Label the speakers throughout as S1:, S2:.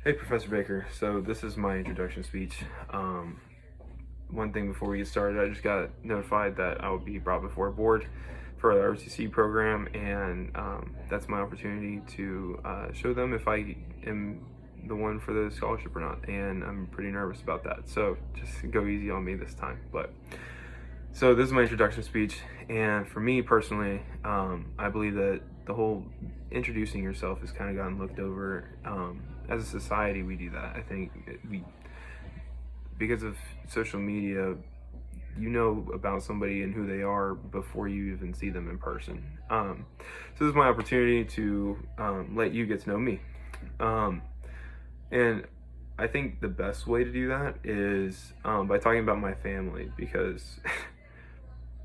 S1: Hey, Professor Baker. So this is my introduction speech. One thing before we get started, I just got notified that I will be brought before a board for the ROTC program, and that's my opportunity to show them if I am the one for the scholarship or not. And I'm pretty nervous about that. So just go easy on me this time. So this is my introduction speech, and for me personally, I believe that the whole introducing yourself has kind of gotten looked over. As a society, we do that. I think because of social media, you know about somebody and who they are before you even see them in person. So this is my opportunity to let you get to know me. And I think the best way to do that is by talking about my family, because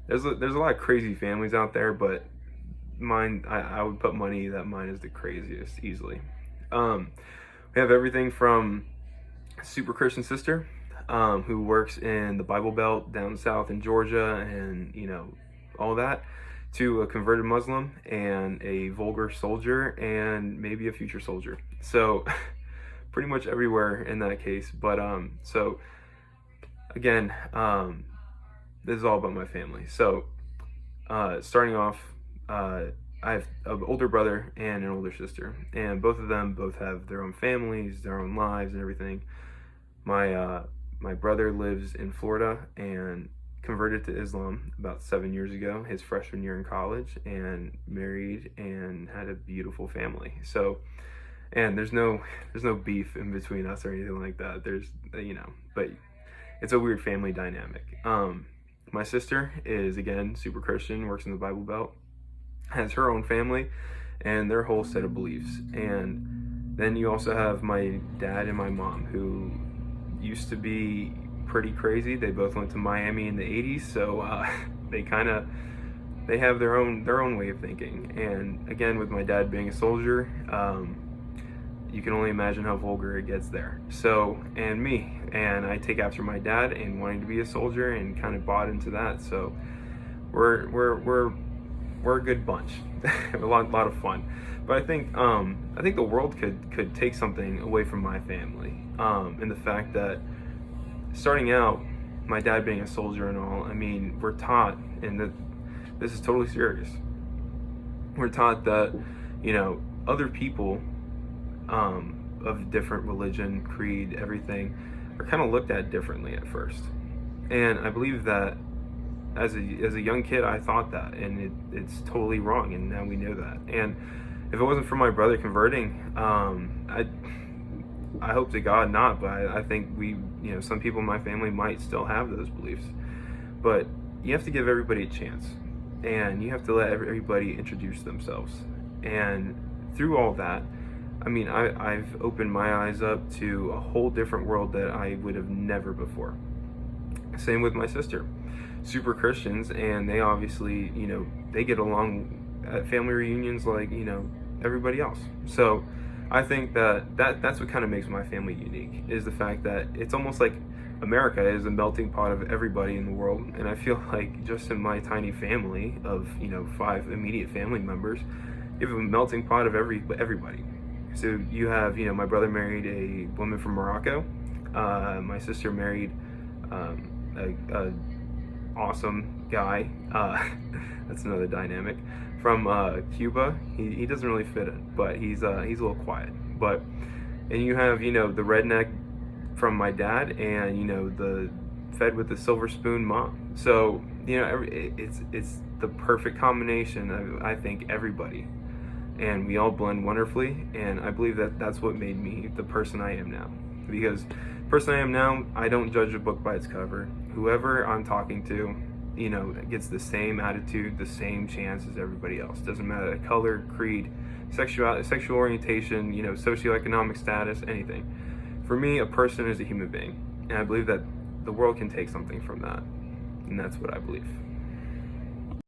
S1: there's a lot of crazy families out there, but mine, I would put money that mine is the craziest easily. We have everything from a super Christian sister who works in the Bible Belt down south in Georgia, and all that, to a converted Muslim and a vulgar soldier and maybe a future soldier. So pretty much everywhere in that case. But so again, this is all about my family. So starting off, I have an older brother and an older sister, and both of them have their own families, their own lives, and everything. My brother lives in Florida and converted to Islam about 7 years ago, his freshman year in college, and married and had a beautiful family. So, and there's no beef in between us or anything like that. There's but it's a weird family dynamic. My sister is, again, super Christian, works in the Bible Belt, has her own family and their whole set of beliefs. And then you also have my dad and my mom, who used to be pretty crazy. They both went to Miami in the 80s, so they have their own way of thinking. And again, with my dad being a soldier, you can only imagine how vulgar it gets there. So, and me, and I take after my dad and wanting to be a soldier and kind of bought into that. So we're a good bunch. A lot of fun. But I think the world could take something away from my family, in the fact that starting out, my dad being a soldier and all, I mean, we're taught, and this is totally serious, we're taught that other people of different religion, creed, everything, are kind of looked at differently at first. And I believe that as a young kid, I thought that, and it's totally wrong, and now we know that. And if it wasn't for my brother converting, I hope to God not, but I think some people in my family might still have those beliefs. But you have to give everybody a chance, and you have to let everybody introduce themselves. And through all that, I mean, I've opened my eyes up to a whole different world that I would have never before. Same with my sister. Super Christians, and they obviously, they get along at family reunions like, everybody else. So I think that's what kind of makes my family unique, is the fact that it's almost like America is a melting pot of everybody in the world. And I feel like just in my tiny family of 5 immediate family members, you have a melting pot of everybody. So you have, my brother married a woman from Morocco. My sister married a awesome guy. That's another dynamic, from Cuba. He doesn't really fit in, but he's a little quiet. And you have the redneck from my dad, and the fed with the silver spoon mom. So it's the perfect combination of, I think, everybody, and we all blend wonderfully. And I believe that that's what made me the person I am now, because the person I am now, I don't judge a book by its cover. Whoever I'm talking to, gets the same attitude, the same chance as everybody else. Doesn't matter the color, creed, sexual orientation, socioeconomic status, anything. For me, a person is a human being, and I believe that the world can take something from that, and that's what I believe.